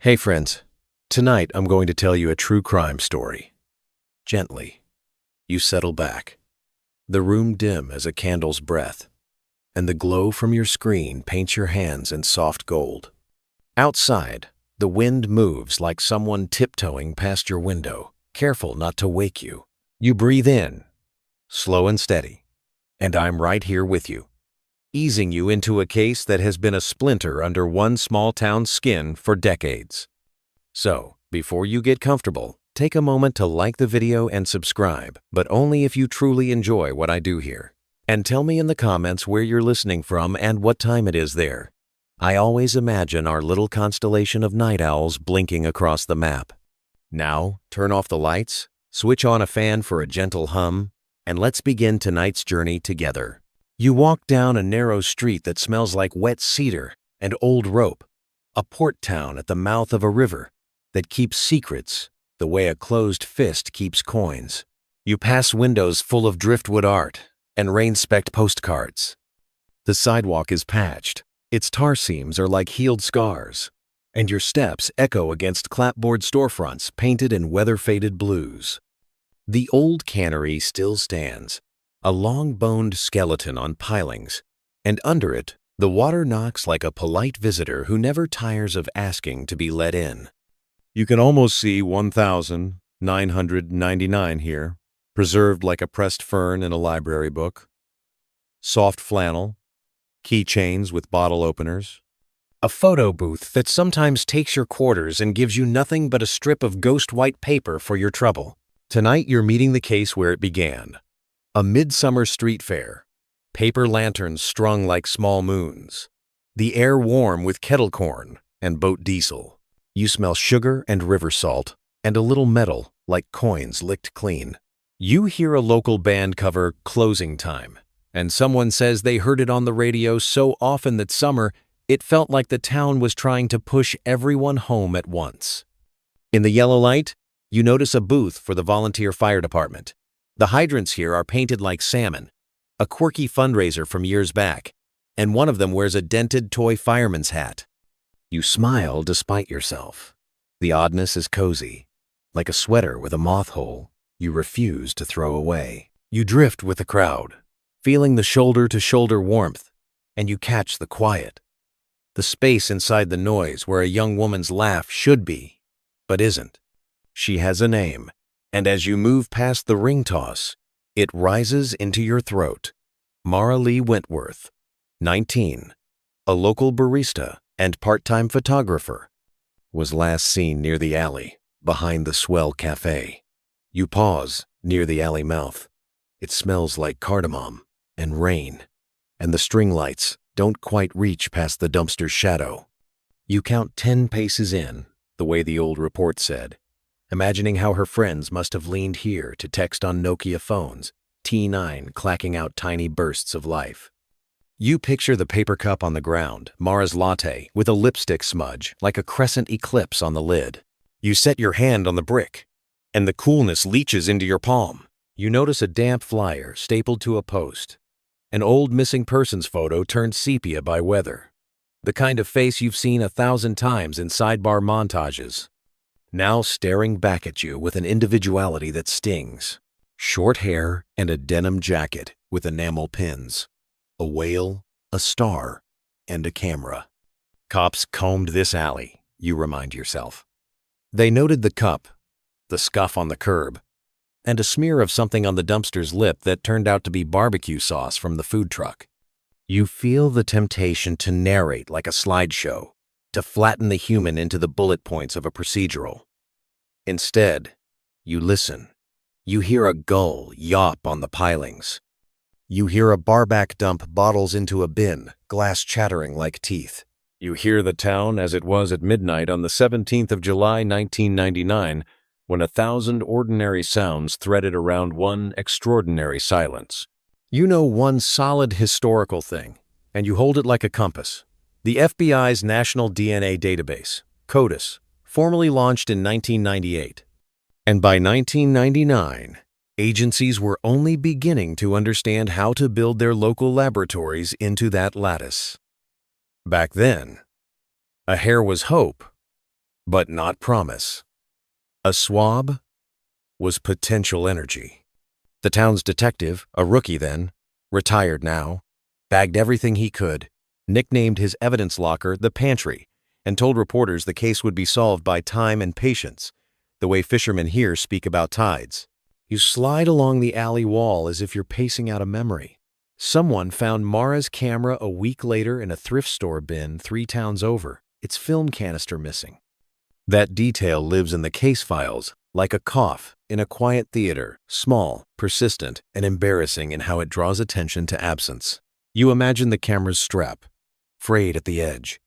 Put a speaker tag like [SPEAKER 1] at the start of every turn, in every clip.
[SPEAKER 1] Hey friends, tonight I'm going to tell you a true crime story. Gently, you settle back. The room dim as a candle's breath, and the glow from your screen paints your hands in soft gold. Outside, the wind moves like someone tiptoeing past your window, careful not to wake you. You breathe in, slow and steady, and I'm right here with you, easing you into a case that has been a splinter under one small town's skin for decades. So, before you get comfortable, take a moment to like the video and subscribe, but only if you truly enjoy what I do here. And tell me in the comments where you're listening from and what time it is there. I always imagine our little constellation of night owls blinking across the map. Now, turn off the lights, switch on a fan for a gentle hum, and let's begin tonight's journey together. You walk down a narrow street that smells like wet cedar and old rope, a port town at the mouth of a river that keeps secrets the way a closed fist keeps coins. You pass windows full of driftwood art and rain-specked postcards. The sidewalk is patched, its tar seams are like healed scars, and your steps echo against clapboard storefronts painted in weather-faded blues. The old cannery still stands, a long-boned skeleton on pilings, and under it, the water knocks like a polite visitor who never tires of asking to be let in. You can almost see 1,999 here, preserved like a pressed fern in a library book. Soft flannel, keychains with bottle openers, a photo booth that sometimes takes your quarters and gives you nothing but a strip of ghost white paper for your trouble. Tonight you're meeting the case where it began. A midsummer street fair, paper lanterns strung like small moons, the air warm with kettle corn and boat diesel. You smell sugar and river salt and a little metal like coins licked clean. You hear a local band cover Closing Time, and someone says they heard it on the radio so often that summer it felt like the town was trying to push everyone home at once. In the yellow light, you notice a booth for the volunteer fire department. The hydrants here are painted like salmon, a quirky fundraiser from years back, and one of them wears a dented toy fireman's hat. You smile despite yourself. The oddness is cozy, like a sweater with a moth hole you refuse to throw away. You drift with the crowd, feeling the shoulder-to-shoulder warmth, and you catch the quiet, the space inside the noise where a young woman's laugh should be, but isn't. She has a name, and as you move past the ring toss, it rises into your throat. Mara Lee Wentworth, 19, a local barista and part-time photographer, was last seen near the alley, behind the Swell Cafe. You pause near the alley mouth. It smells like cardamom and rain, and the string lights don't quite reach past the dumpster's shadow. You count 10 paces in, the way the old report said, imagining how her friends must have leaned here to text on Nokia phones, T9 clacking out tiny bursts of life. You picture the paper cup on the ground, Mara's latte, with a lipstick smudge, like a crescent eclipse on the lid. You set your hand on the brick, and the coolness leaches into your palm. You notice a damp flyer stapled to a post, an old missing persons photo turned sepia by weather, the kind of face you've seen 1,000 times in sidebar montages, now staring back at you with an individuality that stings. Short hair and a denim jacket with enamel pins. A whale, a star, and a camera. Cops combed this alley, you remind yourself. They noted the cup, the scuff on the curb, and a smear of something on the dumpster's lip that turned out to be barbecue sauce from the food truck. You feel the temptation to narrate like a slideshow, to flatten the human into the bullet points of a procedural. Instead, you listen. You hear a gull yawp on the pilings. You hear a barback dump bottles into a bin, glass chattering like teeth. You hear the town as it was at midnight on the 17th of July, 1999, when 1,000 ordinary sounds threaded around one extraordinary silence. You know one solid historical thing, and you hold it like a compass. The FBI's National DNA Database, CODIS, formally launched in 1998. And by 1999, agencies were only beginning to understand how to build their local laboratories into that lattice. Back then, a hair was hope, but not promise. A swab was potential energy. The town's detective, a rookie then, retired now, bagged everything he could, nicknamed his evidence locker the pantry, and told reporters the case would be solved by time and patience, the way fishermen here speak about tides. You slide along the alley wall as if you're pacing out a memory. Someone found Mara's camera a week later in a thrift store bin 3 towns over, its film canister missing. That detail lives in the case files, like a cough in a quiet theater, small, persistent, and embarrassing in how it draws attention to absence. You imagine the camera's strap, frayed at the edge,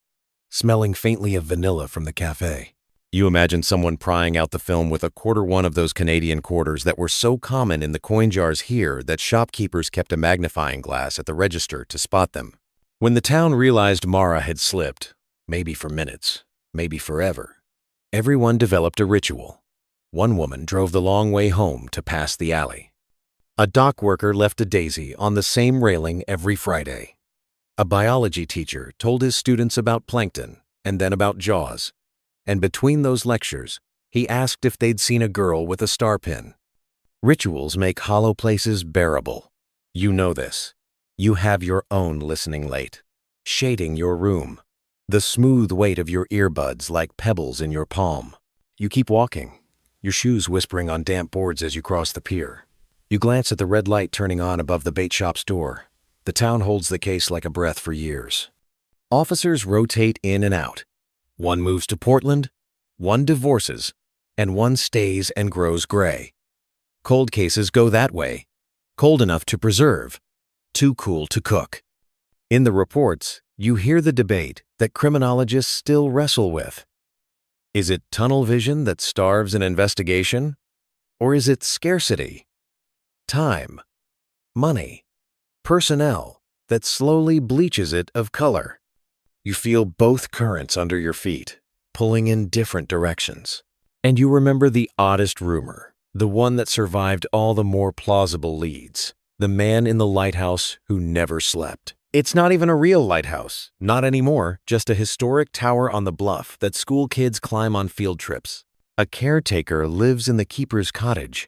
[SPEAKER 1] smelling faintly of vanilla from the cafe. You imagine someone prying out the film with a quarter-one of those Canadian quarters that were so common in the coin jars here that shopkeepers kept a magnifying glass at the register to spot them. When the town realized Mara had slipped, maybe for minutes, maybe forever, everyone developed a ritual. One woman drove the long way home to pass the alley. A dock worker left a daisy on the same railing every Friday. A biology teacher told his students about plankton and then about jaws. And between those lectures, he asked if they'd seen a girl with a star pin. Rituals make hollow places bearable. You know this. You have your own listening late, shading your room, the smooth weight of your earbuds like pebbles in your palm. You keep walking, your shoes whispering on damp boards as you cross the pier. You glance at the red light turning on above the bait shop's door. The town holds the case like a breath for years. Officers rotate in and out. One moves to Portland, one divorces, and one stays and grows gray. Cold cases go that way, cold enough to preserve, too cool to cook. In the reports, you hear the debate that criminologists still wrestle with. Is it tunnel vision that starves an investigation? Or is it scarcity, time, money, personnel that slowly bleaches it of color? You feel both currents under your feet, pulling in different directions. And you remember the oddest rumor, the one that survived all the more plausible leads, the man in the lighthouse who never slept. It's not even a real lighthouse, not anymore, just a historic tower on the bluff that school kids climb on field trips. A caretaker lives in the keeper's cottage,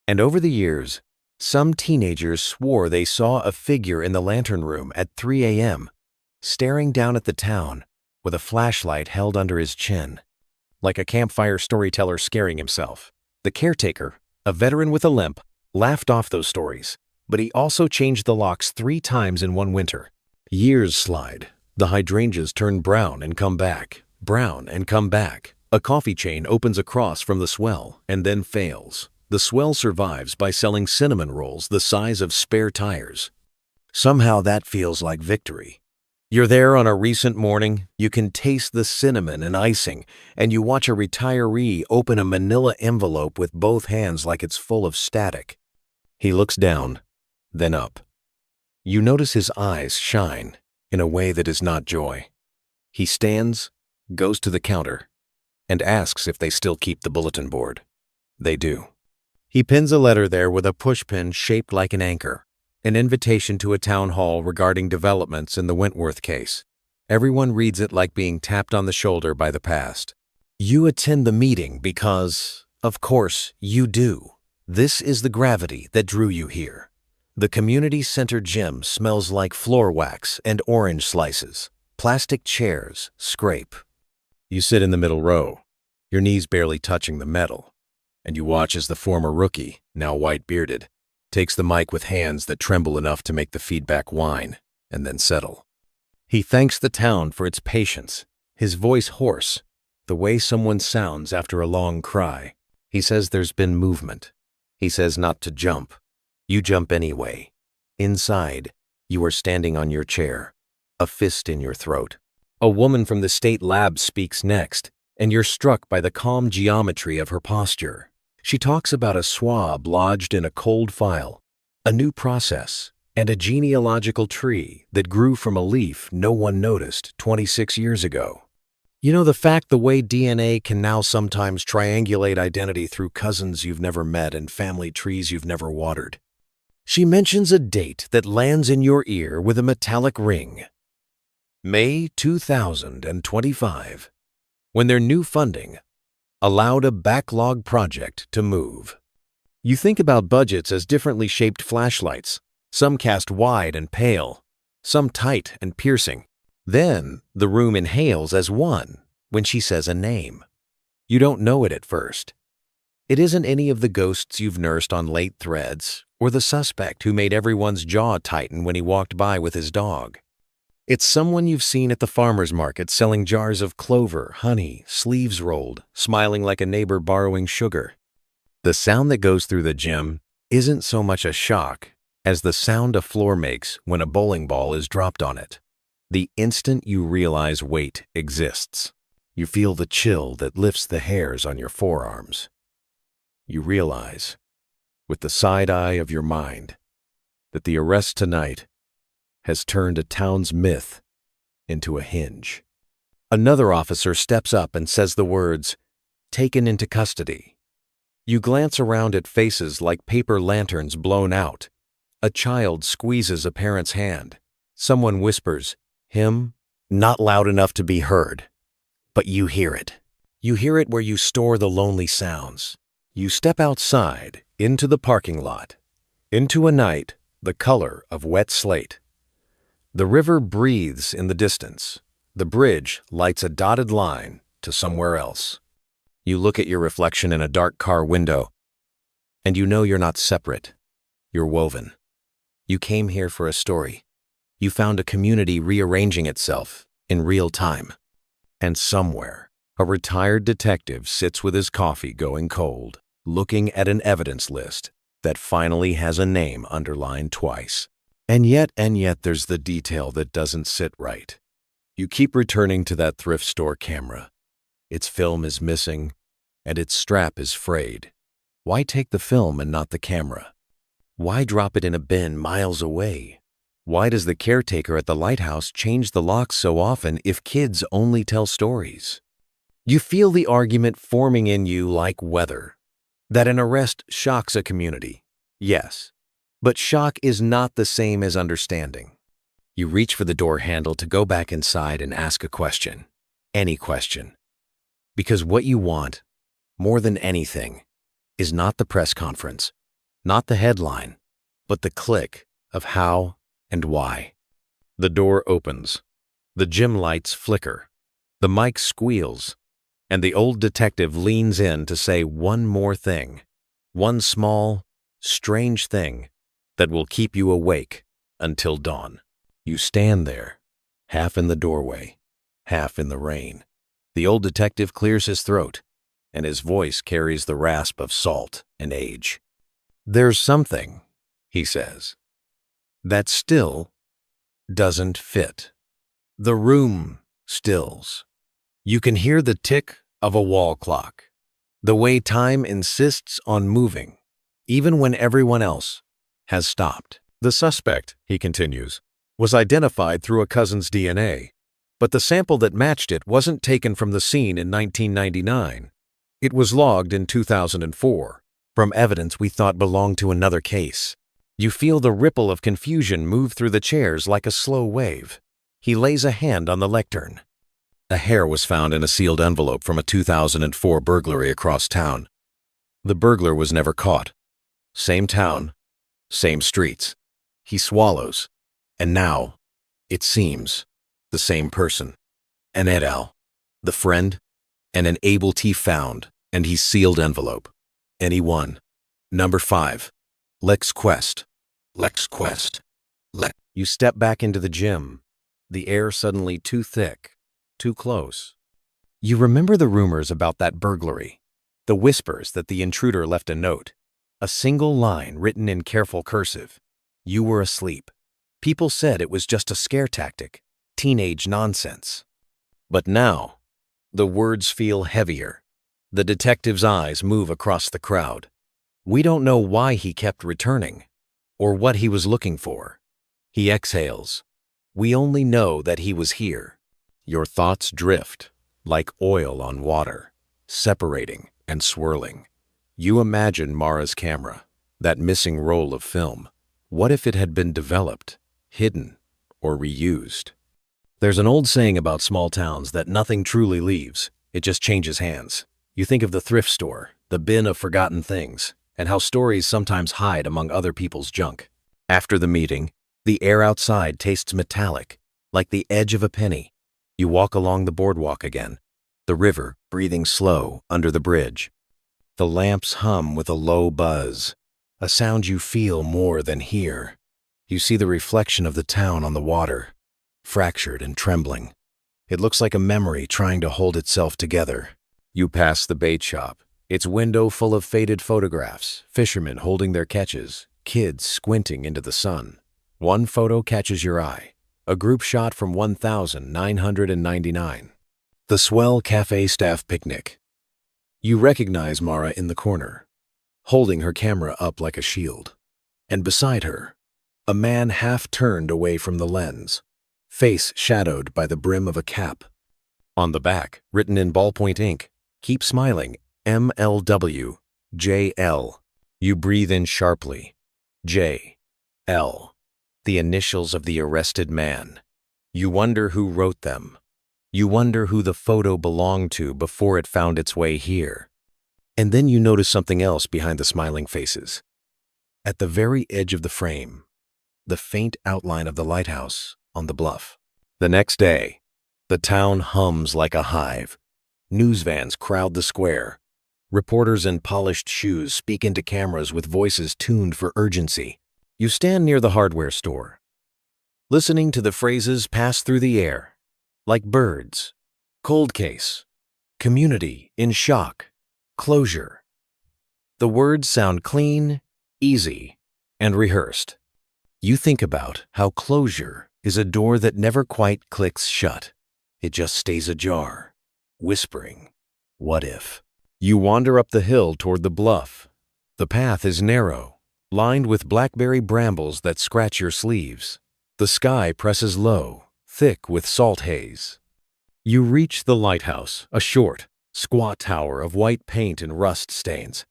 [SPEAKER 1] and over the years, some teenagers swore they saw a figure in the lantern room at 3 a.m., staring down at the town with a flashlight held under his chin, like a campfire storyteller scaring himself. The caretaker, a veteran with a limp, laughed off those stories, but he also changed the locks 3 times in one winter. Years slide. The hydrangeas turn brown and come back, brown and come back. A coffee chain opens across from the swell and then fails. The swell survives by selling cinnamon rolls the size of spare tires. Somehow that feels like victory. You're there on a recent morning, you can taste the cinnamon and icing, and you watch a retiree open a manila envelope with both hands like it's full of static. He looks down, then up. You notice his eyes shine in a way that is not joy. He stands, goes to the counter, and asks if they still keep the bulletin board. They do. He pins a letter there with a pushpin shaped like an anchor. An invitation to a town hall regarding developments in the Wentworth case. Everyone reads it like being tapped on the shoulder by the past. You attend the meeting because, of course, you do. This is the gravity that drew you here. The community center gym smells like floor wax and orange slices. Plastic chairs scrape. You sit in the middle row, your knees barely touching the metal, and you watch as the former rookie, now white-bearded, takes the mic with hands that tremble enough to make the feedback whine and then settle. He thanks the town for its patience, his voice hoarse, the way someone sounds after a long cry. He says there's been movement. He says not to jump. You jump anyway. Inside, you are standing on your chair, a fist in your throat. A woman from the state lab speaks next, and you're struck by the calm geometry of her posture. She talks about a swab lodged in a cold file, a new process, and a genealogical tree that grew from a leaf no one noticed 26 years ago. You know, the fact the way DNA can now sometimes triangulate identity through cousins you've never met and family trees you've never watered. She mentions a date that lands in your ear with a metallic ring. May 2025. when their new funding allowed a backlog project to move. You think about budgets as differently shaped flashlights, some cast wide and pale, some tight and piercing. Then the room inhales as one when she says a name. You don't know it at first. It isn't any of the ghosts you've nursed on late threads or the suspect who made everyone's jaw tighten when he walked by with his dog. It's someone you've seen at the farmer's market selling jars of clover, honey, sleeves rolled, smiling like a neighbor borrowing sugar. The sound that goes through the gym isn't so much a shock as the sound a floor makes when a bowling ball is dropped on it. The instant you realize weight exists, you feel the chill that lifts the hairs on your forearms. You realize, with the side eye of your mind, that the arrest tonight has turned a town's myth into a hinge. Another officer steps up and says the words, "Taken into custody." You glance around at faces like paper lanterns blown out. A child squeezes a parent's hand. Someone whispers, "Him?" Not loud enough to be heard, but you hear it. You hear it where you store the lonely sounds. You step outside, into the parking lot, into a night the color of wet slate. The river breathes in the distance. The bridge lights a dotted line to somewhere else. You look at your reflection in a dark car window, and you know you're not separate. You're woven. You came here for a story. You found a community rearranging itself in real time. And somewhere, a retired detective sits with his coffee going cold, looking at an evidence list that finally has a name underlined twice. And yet there's the detail that doesn't sit right. You keep returning to that thrift store camera. Its film is missing, and its strap is frayed. Why take the film and not the camera? Why drop it in a bin miles away? Why does the caretaker at the lighthouse change the locks so often if kids only tell stories? You feel the argument forming in you like weather, that an arrest shocks a community. Yes. But shock is not the same as understanding. You reach for the door handle to go back inside and ask a question. Any question. Because what you want, more than anything, is not the press conference, not the headline, but the click of how and why. The door opens. The gym lights flicker. The mic squeals. And the old detective leans in to say one more thing. One small, strange thing that will keep you awake until dawn. You stand there, half in the doorway, half in the rain. The old detective clears his throat, and his voice carries the rasp of salt and age. "There's something," he says, "that still doesn't fit." The room stills. You can hear the tick of a wall clock, the way time insists on moving, even when everyone else has stopped. "The suspect," he continues, "was identified through a cousin's DNA, but the sample that matched it wasn't taken from the scene in 1999. It was logged in 2004, from evidence we thought belonged to another case." You feel the ripple of confusion move through the chairs like a slow wave. He lays a hand on the lectern. A hair was found in a sealed envelope from a 2004 burglary across town. The burglar was never caught. Same town, same streets. He swallows. And now, it seems, the same person. An Edel, the friend, and an Abel T. found, and he sealed envelope. Anyone. Number 5. Lex Quest. Lex Quest. You step back into the gym. The air suddenly too thick, too close. You remember the rumors about that burglary. The whispers that the intruder left a note. A single line written in careful cursive. You were asleep. People said it was just a scare tactic, teenage nonsense. But now, the words feel heavier. The detective's eyes move across the crowd. We don't know why he kept returning, or what he was looking for. He exhales. We only know that he was here. Your thoughts drift, like oil on water, separating and swirling. You imagine Mara's camera, that missing roll of film. What if it had been developed, hidden, or reused? There's an old saying about small towns that nothing truly leaves. It just changes hands. You think of the thrift store, the bin of forgotten things, and how stories sometimes hide among other people's junk. After the meeting, the air outside tastes metallic, like the edge of a penny. You walk along the boardwalk again, the river breathing slow under the bridge. The lamps hum with a low buzz, a sound you feel more than hear. You see the reflection of the town on the water, fractured and trembling. It looks like a memory trying to hold itself together. You pass the bait shop, its window full of faded photographs, fishermen holding their catches, kids squinting into the sun. One photo catches your eye, a group shot from 1999. The swell cafe staff picnic. You recognize Mara in the corner, holding her camera up like a shield. And beside her, a man half turned away from the lens, face shadowed by the brim of a cap. On the back, written in ballpoint ink, "Keep smiling, MLW, JL." You breathe in sharply. JL. The initials of the arrested man. You wonder who wrote them. You wonder who the photo belonged to before it found its way here. And then you notice something else behind the smiling faces. At the very edge of the frame, the faint outline of the lighthouse on the bluff. The next day, the town hums like a hive. News vans crowd the square. Reporters in polished shoes speak into cameras with voices tuned for urgency. You stand near the hardware store, listening to the phrases pass through the air, like birds. Cold case, community in shock, closure. The words sound clean, easy, and rehearsed. You think about how closure is a door that never quite clicks shut. It just stays ajar, whispering, "What if?" You wander up the hill toward the bluff. The path is narrow, lined with blackberry brambles that scratch your sleeves. The sky presses low, thick with salt haze. You reach the lighthouse, a short, squat tower of white paint and rust stains.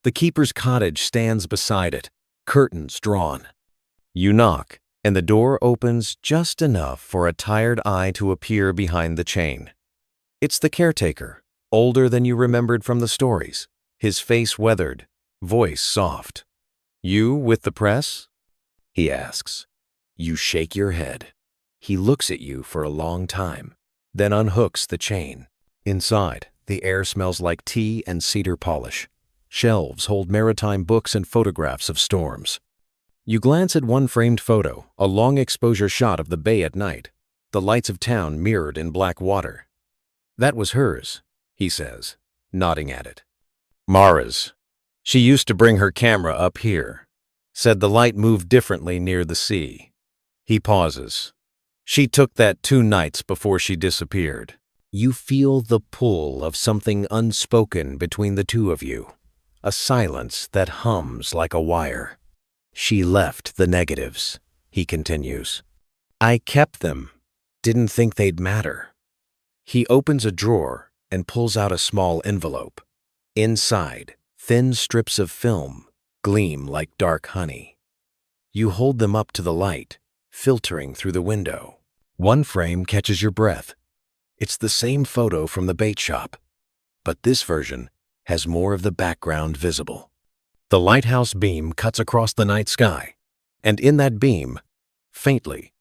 [SPEAKER 1] The keeper's cottage stands beside it, curtains drawn. You knock, and the door opens just enough for a tired eye to appear behind the chain. It's the caretaker, older than you remembered from the stories, his face weathered, voice soft. "You with the press?" he asks. You shake your head. He looks at you for a long time, then unhooks the chain. Inside, the air smells like tea and cedar polish. Shelves hold maritime books and photographs of storms. You glance at one framed photo, a long exposure shot of the bay at night, the lights of town mirrored in black water. "That was hers," he says, nodding at it. "Mara's. She used to bring her camera up here. Said the light moved differently near the sea." He pauses. "She took that 2 nights before she disappeared." You feel the pull of something unspoken between the two of you, a silence that hums like a wire. "She left the negatives," he continues. "I kept them. Didn't think they'd matter." He opens a drawer and pulls out a small envelope. Inside, thin strips of film gleam like dark honey. You hold them up to the light, filtering through the window. One frame catches your breath. It's the same photo from the bait shop, but this version has more of the background visible. The lighthouse beam cuts across the night sky, and in that beam, faintly,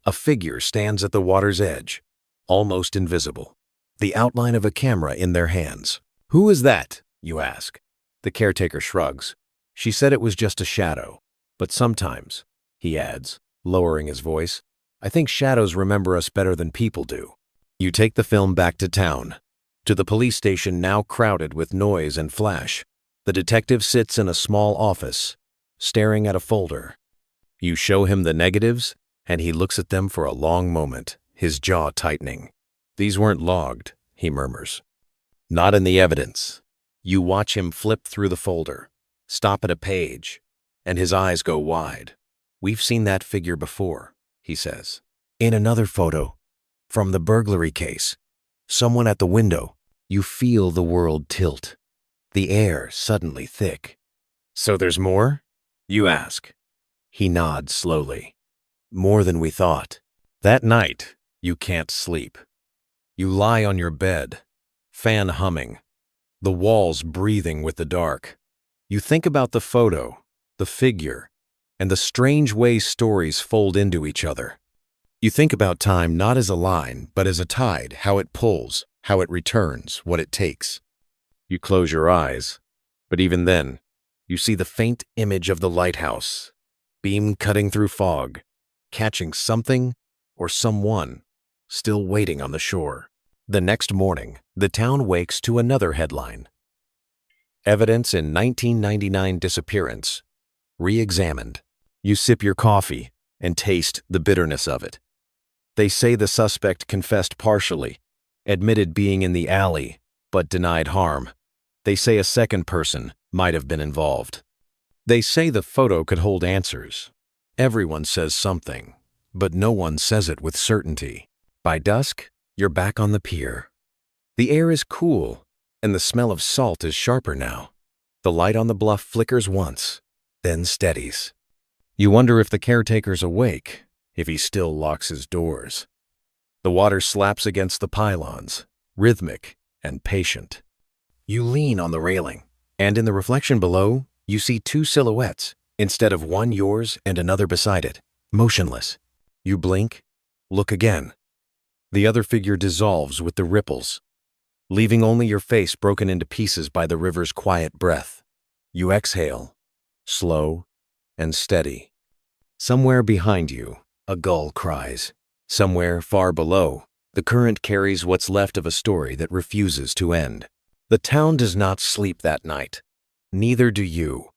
[SPEAKER 1] a figure stands at the water's edge, almost invisible, the outline of a camera in their hands. "Who is that?" you ask. The caretaker shrugs. "She said it was just a shadow, but sometimes," he adds, lowering his voice, "I think shadows remember us better than people do." You take the film back to town, to the police station now crowded with noise and flash. The detective sits in a small office, staring at a folder. You show him the negatives, and he looks at them for a long moment, his jaw tightening. "These weren't logged," he murmurs. "Not in the evidence." You watch him flip through the folder, stop at a page, and his eyes go wide. "We've seen that figure before," he says. "In another photo, from the burglary case, someone at the window." You feel the world tilt, the air suddenly thick. "So there's more?" you ask. He nods slowly. "More than we thought." That night, you can't sleep. You lie on your bed, fan humming, the walls breathing with the dark. You think about the photo, the figure, and the strange way stories fold into each other. You think about time not as a line, but as a tide, how it pulls, how it returns, what it takes. You close your eyes, but even then, you see the faint image of the lighthouse, beam cutting through fog, catching something or someone still waiting on the shore. The next morning, the town wakes to another headline. Evidence in 1999 disappearance, re-examined. You sip your coffee and taste the bitterness of it. They say the suspect confessed partially, admitted being in the alley, but denied harm. They say a second person might have been involved. They say the photo could hold answers. Everyone says something, but no one says it with certainty. By dusk, you're back on the pier. The air is cool, and the smell of salt is sharper now. The light on the bluff flickers once, then steadies. You wonder if the caretaker's awake, if he still locks his doors. The water slaps against the pylons, rhythmic and patient. You lean on the railing, and in the reflection below, you see two silhouettes, instead of one yours and another beside it, motionless. You blink, look again. The other figure dissolves with the ripples, leaving only your face broken into pieces by the river's quiet breath. You exhale, slow and steady. Somewhere behind you, a gull cries. Somewhere far below, the current carries what's left of a story that refuses to end. The town does not sleep that night. Neither do you.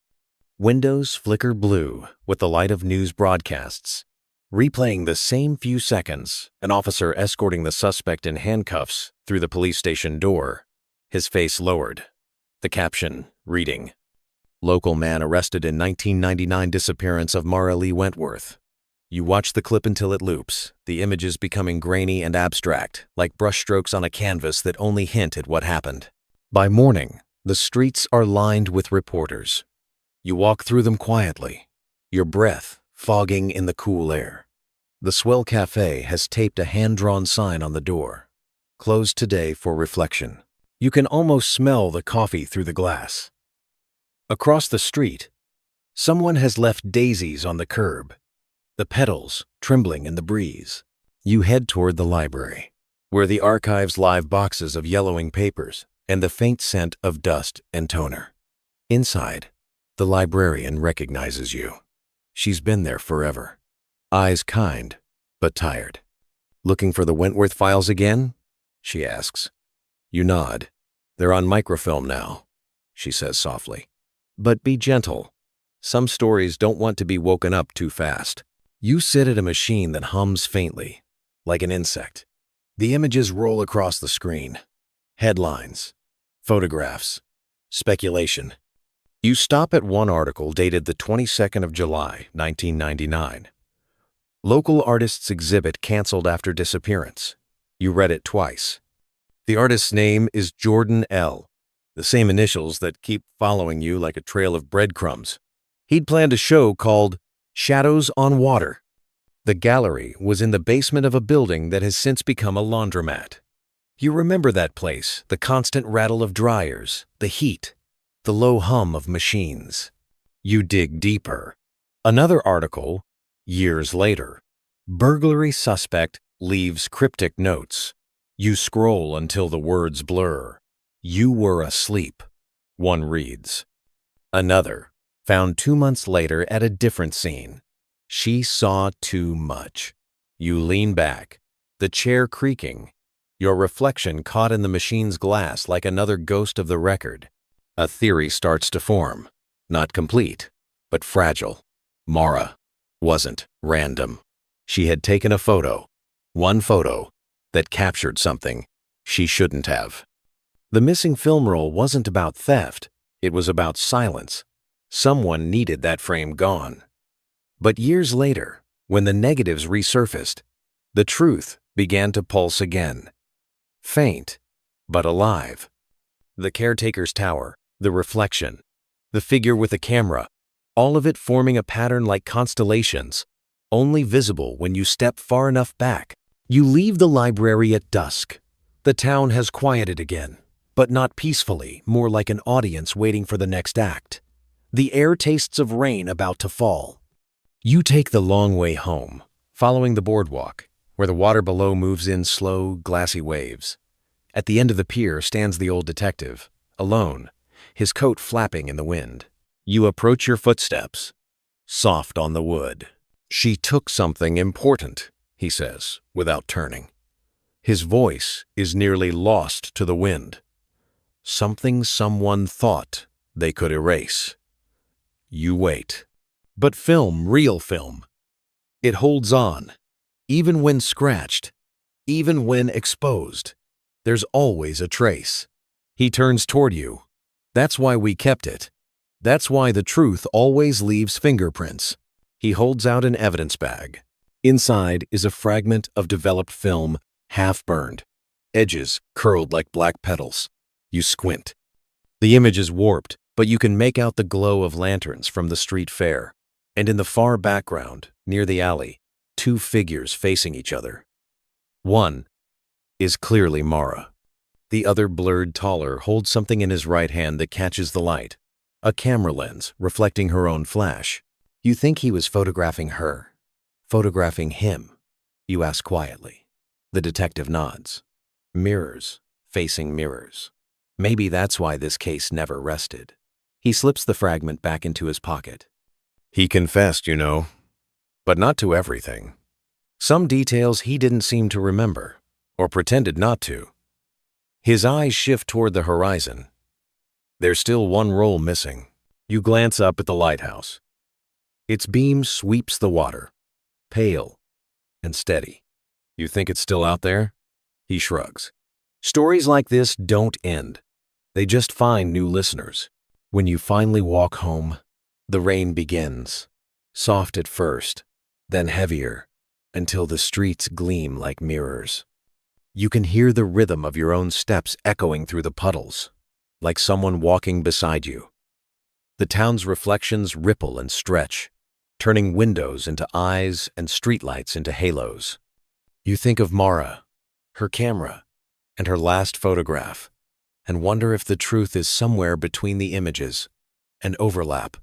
[SPEAKER 1] Windows flicker blue with the light of news broadcasts. Replaying the same few seconds, an officer escorting the suspect in handcuffs through the police station door, his face lowered. The caption reading, "Local man arrested in 1999 disappearance of Mara Lee Wentworth." You watch the clip until it loops, the images becoming grainy and abstract, like brushstrokes on a canvas that only hint at what happened. By morning, the streets are lined with reporters. You walk through them quietly, your breath fogging in the cool air. The Swell Cafe has taped a hand-drawn sign on the door, "Closed today for reflection." You can almost smell the coffee through the glass. Across the street, someone has left daisies on the curb, the petals trembling in the breeze. You head toward the library, where the archives live boxes of yellowing papers and the faint scent of dust and toner. Inside, the librarian recognizes you. She's been there forever. Eyes kind, but tired. "Looking for the Wentworth files again?" she asks. You nod. "They're on microfilm now," she says softly. "But be gentle. Some stories don't want to be woken up too fast." You sit at a machine that hums faintly, like an insect. The images roll across the screen. Headlines, photographs, speculation. You stop at one article dated the 22nd of July, 1999. Local artist's exhibit canceled after disappearance. You read it twice. The artist's name is Jordan L., the same initials that keep following you like a trail of breadcrumbs. He'd planned a show called Shadows on Water. The gallery was in the basement of a building that has since become a laundromat. You remember that place, the constant rattle of dryers, the heat, the low hum of machines. You dig deeper. Another article, years later. Burglary suspect leaves cryptic notes. You scroll until the words blur. "You were asleep," one reads. Another, found 2 months later at a different scene. "She saw too much." You lean back, the chair creaking, your reflection caught in the machine's glass like another ghost of the record. A theory starts to form, not complete, but fragile. Mara wasn't random. She had taken a photo, one photo, that captured something she shouldn't have. The missing film roll wasn't about theft, it was about silence. Someone needed that frame gone. But years later, when the negatives resurfaced, the truth began to pulse again. Faint, but alive. The caretaker's tower, the reflection, the figure with the camera, all of it forming a pattern like constellations, only visible when you step far enough back. You leave the library at dusk. The town has quieted again, but not peacefully, more like an audience waiting for the next act. The air tastes of rain about to fall. You take the long way home, following the boardwalk, where the water below moves in slow, glassy waves. At the end of the pier stands the old detective, alone, his coat flapping in the wind. You approach your footsteps, soft on the wood. "She took something important," he says, without turning. His voice is nearly lost to the wind. Something someone thought they could erase. You wait. But film, real film, it holds on. Even when scratched, even when exposed, there's always a trace. He turns toward you. "That's why we kept it. That's why the truth always leaves fingerprints." He holds out an evidence bag. Inside is a fragment of developed film, half burned, edges curled like black petals. You squint. The image is warped, but you can make out the glow of lanterns from the street fair. And in the far background, near the alley, two figures facing each other. One is clearly Mara. The other, blurred taller, holds something in his right hand that catches the light. A camera lens reflecting her own flash. You think he was photographing her. Photographing him, you ask quietly. The detective nods. Mirrors facing mirrors. Maybe that's why this case never rested. He slips the fragment back into his pocket. He confessed, you know, but not to everything. Some details he didn't seem to remember, or pretended not to. His eyes shift toward the horizon. There's still one roll missing. You glance up at the lighthouse. Its beam sweeps the water, pale and steady. You think it's still out there? He shrugs. Stories like this don't end. They just find new listeners. When you finally walk home, the rain begins, soft at first, then heavier, until the streets gleam like mirrors. You can hear the rhythm of your own steps echoing through the puddles, like someone walking beside you. The town's reflections ripple and stretch, turning windows into eyes and streetlights into halos. You think of Mara, her camera, and her last photograph, and wonder if the truth is somewhere between the images, an overlap,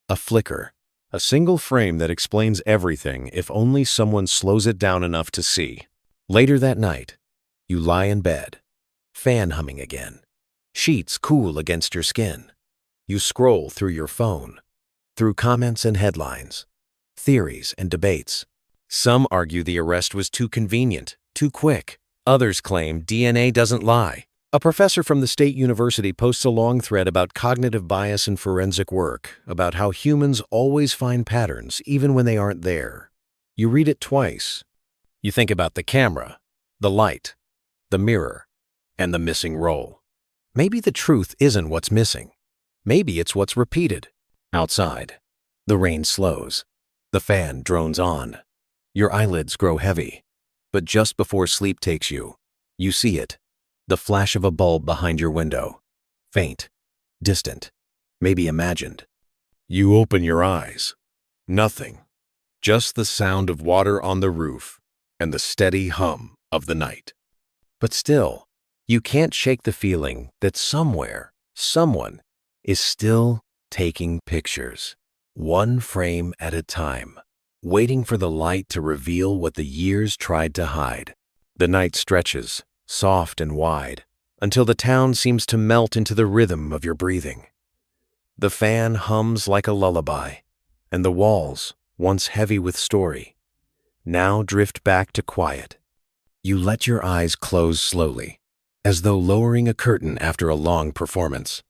[SPEAKER 1] a flicker, a single frame that explains everything if only someone slows it down enough to see. Later that night, you lie in bed, fan humming again, sheets cool against your skin. You scroll through your phone, through comments and headlines, theories and debates. Some argue the arrest was too convenient, too quick. Others claim DNA doesn't lie. A professor from the State University posts a long thread about cognitive bias in forensic work, about how humans always find patterns even when they aren't there. You read it twice. You think about the camera, the light, the mirror, and the missing roll. Maybe the truth isn't what's missing. Maybe it's what's repeated. Outside, the rain slows. The fan drones on. Your eyelids grow heavy. But just before sleep takes you, you see it. The flash of a bulb behind your window. Faint, distant, maybe imagined. You open your eyes. Nothing. Just the sound of water on the roof and the steady hum of the night. But still, you can't shake the feeling that somewhere, someone is still taking pictures, one frame at a time, waiting for the light to reveal what the years tried to hide. The night stretches, soft and wide, until the town seems to melt into the rhythm of your breathing. The fan hums like a lullaby, and the walls, once heavy with story, now drift back to quiet. You let your eyes close slowly, as though lowering a curtain after a long performance.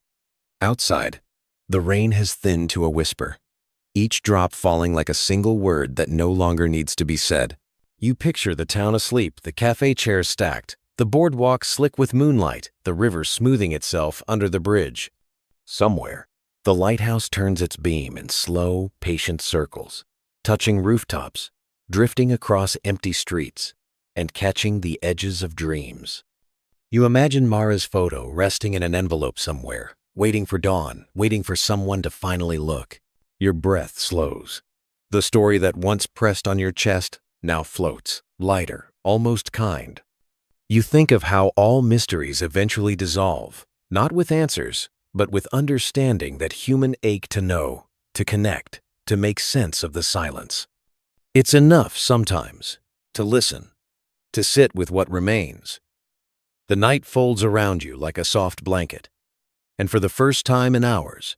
[SPEAKER 1] Outside, the rain has thinned to a whisper, each drop falling like a single word that no longer needs to be said. You picture the town asleep, the cafe chairs stacked, the boardwalk slick with moonlight, the river smoothing itself under the bridge. Somewhere, the lighthouse turns its beam in slow, patient circles, touching rooftops, drifting across empty streets, and catching the edges of dreams. You imagine Mara's photo resting in an envelope somewhere, waiting for dawn, waiting for someone to finally look. Your breath slows. The story that once pressed on your chest now floats, lighter, almost kind. You think of how all mysteries eventually dissolve, not with answers, but with understanding that human ache to know, to connect, to make sense of the silence. It's enough sometimes to listen, to sit with what remains. The night folds around you like a soft blanket, and for the first time in hours,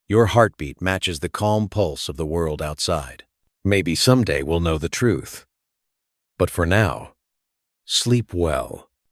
[SPEAKER 1] your heartbeat matches the calm pulse of the world outside. Maybe someday we'll know the truth. But for now, sleep well.